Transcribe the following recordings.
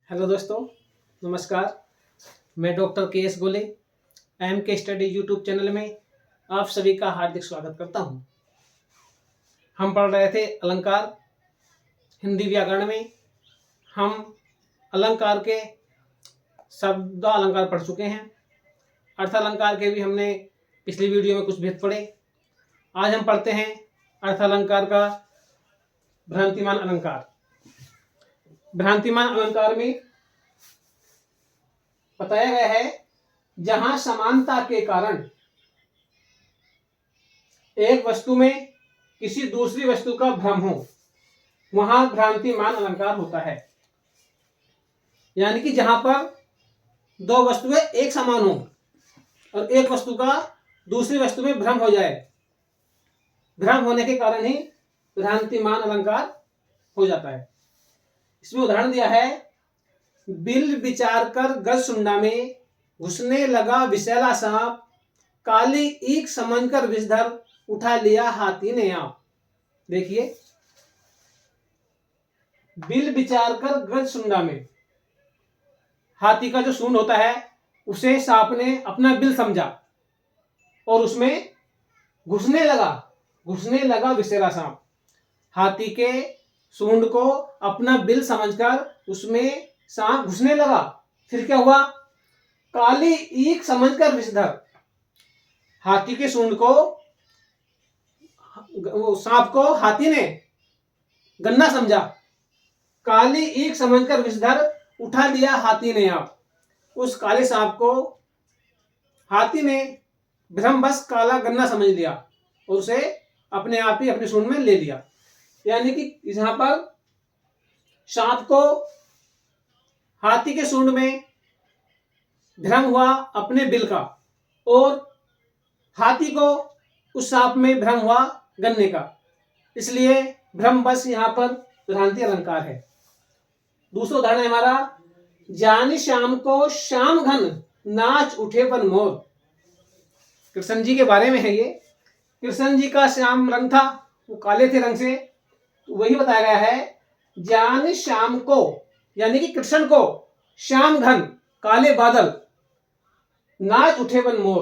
Hello दोस्तों, नमस्कार। मैं डॉक्टर के एस गोले एम के स्टडी यूट्यूब चैनल में आप सभी का हार्दिक स्वागत करता हूं। हम पढ़ रहे थे अलंकार हिंदी व्याकरण में। हम अलंकार के शब्द अलंकार पढ़ चुके हैं। अर्थ अलंकार के भी हमने पिछली वीडियो में कुछ भेद पढ़े। आज हम पढ़ते हैं अर्थ अलंकार का भ्रांतिमान अलंकार। भ्रांतिमान अलंकार में बताया गया है जहां समानता के कारण एक वस्तु में किसी दूसरी वस्तु का भ्रम हो वहां भ्रांतिमान अलंकार होता है। यानी कि जहां पर दो वस्तुएं एक समान हो और एक वस्तु का दूसरी वस्तु में भ्रम हो जाए, भ्रम होने के कारण ही भ्रांतिमान अलंकार हो जाता है। इसमें उदाहरण दिया है, बिल विचार कर गज सुंडा में घुसने लगा विषैला सांप, काली ईख समझकर विषधर उठा लिया हाथी ने आप। देखिए, बिल विचार कर गज सुंडा में हाथी का जो सूंड होता है उसे सांप ने अपना बिल समझा और उसमें घुसने लगा विषैला सांप। हाथी के सूंड को अपना बिल समझकर उसमें सांप घुसने लगा। फिर क्या हुआ? काली ईख समझकर विषधर, हाथी के सूंड को सांप को हाथी ने गन्ना समझा। काली ईख समझकर विषधर उठा लिया हाथी ने आप। उस काले सांप को हाथी ने भ्रमवश काला गन्ना समझ लिया और उसे अपने आप ही अपने सूंड में ले लिया। यानी कि यहां पर सांप को हाथी के सूंड में भ्रम हुआ अपने बिल का और हाथी को उस सांप में भ्रम हुआ गन्ने का, इसलिए भ्रमवश यहां पर भ्रांति अलंकार है। दूसरा उदाहरण है हमारा, जानी श्याम को श्याम घन नाच उठे बन मोर। कृष्ण जी के बारे में है ये। कृष्ण जी का श्याम रंग था, वो काले थे रंग से, तो वही बताया गया है, जानी श्याम को यानी कि कृष्ण को श्याम घन काले बादल नाच उठे बन मोर।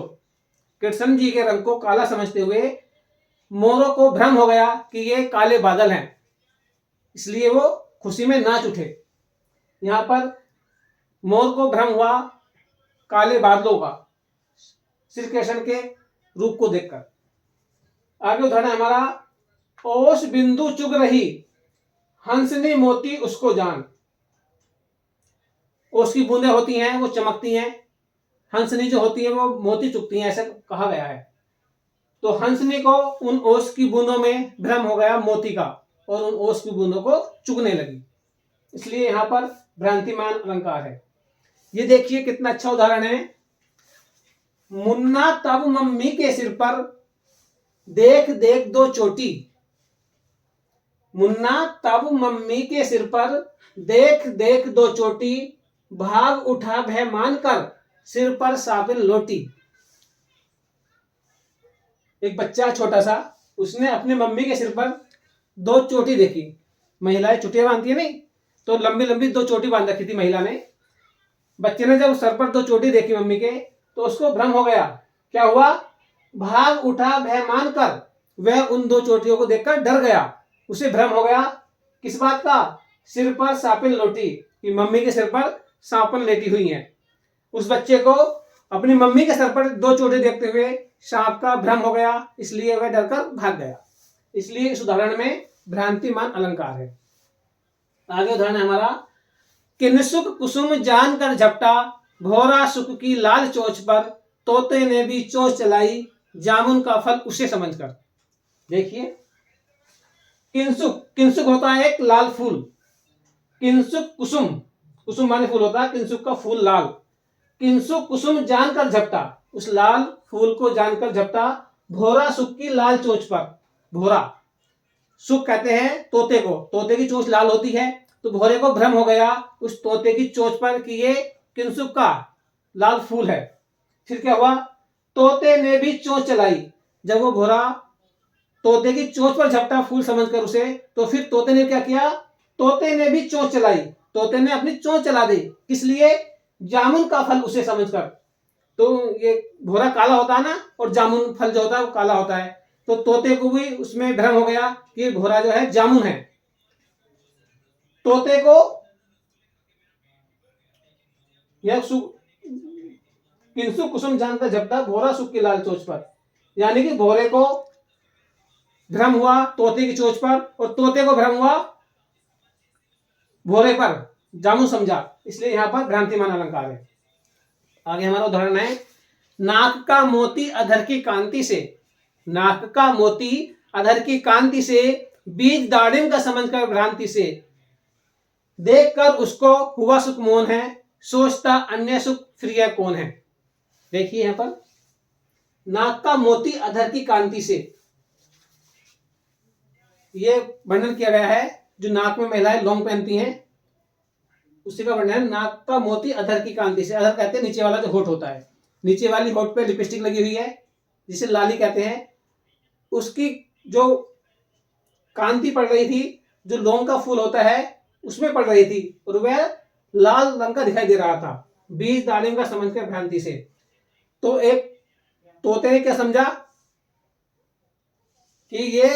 कृष्ण जी के रंग को काला समझते हुए मोरों को भ्रम हो गया कि ये काले बादल हैं, इसलिए वो खुशी में नाच उठे। यहां पर मोर को भ्रम हुआ काले बादलों का, श्री कृष्ण के रूप को देखकर। आगे उदाहरण हमारा, ओस बिंदु चुग रही हंसनी मोती उसको जान। ओस की बूंदें होती हैं वो चमकती हैं, हंसनी जो होती है वो मोती चुगती हैं, ऐसा कहा गया है। तो हंसनी को उन ओस की बूंदों में भ्रम हो गया मोती का और उन ओस की बूंदों को चुगने लगी, इसलिए यहां पर भ्रांतिमान अलंकार है। ये देखिए कितना अच्छा उदाहरण है, मुन्ना तब मम्मी के सिर पर देख देख दो चोटी। मुन्ना तब मम्मी के सिर पर देख देख दो चोटी, भाग उठा भय मान कर सिर पर साबिल लोटी। एक बच्चा छोटा सा, उसने अपने मम्मी के सिर पर दो चोटी देखी। महिलाएं चुटिया बांधती है नहीं, तो लंबी लंबी दो चोटी बांध रखी थी महिला ने। बच्चे ने जब सर पर दो चोटी देखी मम्मी के, तो उसको भ्रम हो गया। क्या हुआ? भाग उठा भय मान कर, वह उन दो चोटियों को देखकर डर गया। उसे भ्रम हो गया किस बात का? सिर पर सांपिन लोटी, कि मम्मी के सिर पर सांपन लेटी हुई है। उस बच्चे को अपनी मम्मी के सर पर दो चोटी देखते हुए सांप का भ्रम हो गया, इसलिए वह डरकर भाग गया। इसलिए इस उदाहरण में भ्रांतिमान अलंकार है। आगे उदाहरण है हमारा, किन्सुक कुसुम जान कर झपटा, भोरा सुख की लाल चोंच पर, तोते ने भी चोंच चलाई, जामुन का फल उसे समझकर। देखिए, किन्सुक होता है एक लाल फूल। किन्सुक कुसुम, कुसुम माने फूल होता है, किन्सुक का फूल लाल। किन्सुक कुसुम जानकर झपटा, उस लाल फूल को जानकर झपटा, भोरा सुख की लाल चोंच पर। भोरा सुख कहते हैं तोते को, तोते की चोंच लाल होती है, तो भोरे को भ्रम हो गया उस तोते की चोंच पर कि ये किन्सुक का लाल फूल है। फिर क्या हुआ? तोते ने भी चोंच चलाई। जब वो भोरा तोते की चोंच पर झपटा फूल समझकर उसे, तो फिर तोते ने क्या किया? तोते ने भी चोंच चलाई, तोते ने अपनी चोंच चला दी। किस लिए? जामुन का फल उसे समझकर। तो ये भोरा काला होता है ना, और जामुन फल जो होता है वो काला होता है, तो तोते को भी उसमें भ्रम हो गया कि भोरा जो है जामुन है। तोते को यह किंसु कुसुम जानकर झपटा भोरा सुख की लाल चोंच पर। यानी कि भोरे को भ्रम हुआ तोते की चोंच पर, और तोते को भ्रम हुआ भोरे पर, जामुन समझा, इसलिए यहां पर भ्रांतिमान अलंकार है। आगे हमारा उदाहरण है, नाक का मोती अधर की कांति से। नाक का मोती अधर की कांति से, बीज दाड़िम का समझकर भ्रांति से, देखकर उसको हुआ सुख मोहन है, सोचता अन्य सुख प्रिय कौन है। देखिए यहां पर, नाक का मोती अधर की कांति से, ये वर्णन किया गया है जो नाक में महिलाएं लौंग पहनती हैं, उसी का वर्णन। नाक का मोती अधर की कांति से, अधर कहते हैं नीचे वाला जो होठ होता है, नीचे वाली होठ पे लिपस्टिक लगी हुई है जिसे लाली कहते हैं, उसकी जो कांति पड़ रही थी, जो लौंग का फूल होता है उसमें पड़ रही थी, और वह लाल रंग का दिखाई दे रहा था, बीज दाड़िम का समझकर भ्रांति से। तो एक तोते ने क्या समझा कि ये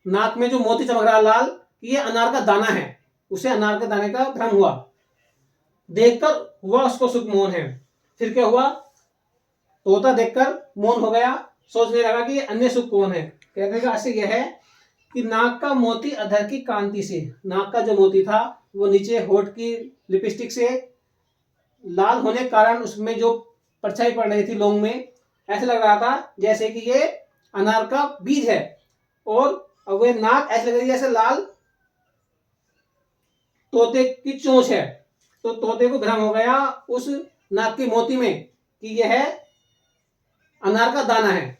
नाक में जो मोती चमक रहा लाल, ये अनार का दाना है, उसे अनार के दाने का भ्रम हुआ, देखकर हुआ उसको सुख मोहन है। फिर क्या हुआ? तोता देखकर मौन हो गया, सोचने लगा कि ये अन्य सुख कौन है। कहने का आशय यह है कि नाक का मोती अधर की कांति से, नाक का जो मोती था वो नीचे होठ की लिपस्टिक से लाल होने के कारण उसमें जो परछाई पड़ रही थी लौंग में, ऐसे लग रहा था जैसे कि ये अनार का बीज है, और वह नाक ऐसे लग रही है जैसे लाल तोते की चोंच है। तो तोते को भ्रम हो गया उस नाक के मोती में कि यह अनार का दाना है,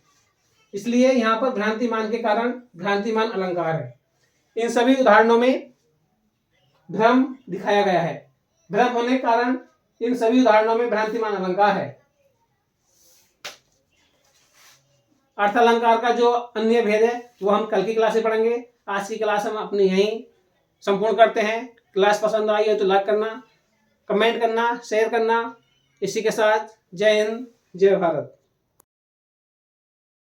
इसलिए यहां पर भ्रांतिमान के कारण भ्रांतिमान अलंकार है। इन सभी उदाहरणों में भ्रम दिखाया गया है, भ्रम होने के कारण इन सभी उदाहरणों में भ्रांतिमान अलंकार है। अर्थालंकार का जो अन्य भेद है वो हम कल की क्लास में पढ़ेंगे। आज की क्लास हम अपनी यहीं संपूर्ण करते हैं। क्लास पसंद आई हो तो लाइक करना, कमेंट करना, शेयर करना। इसी के साथ जय हिंद, जय भारत।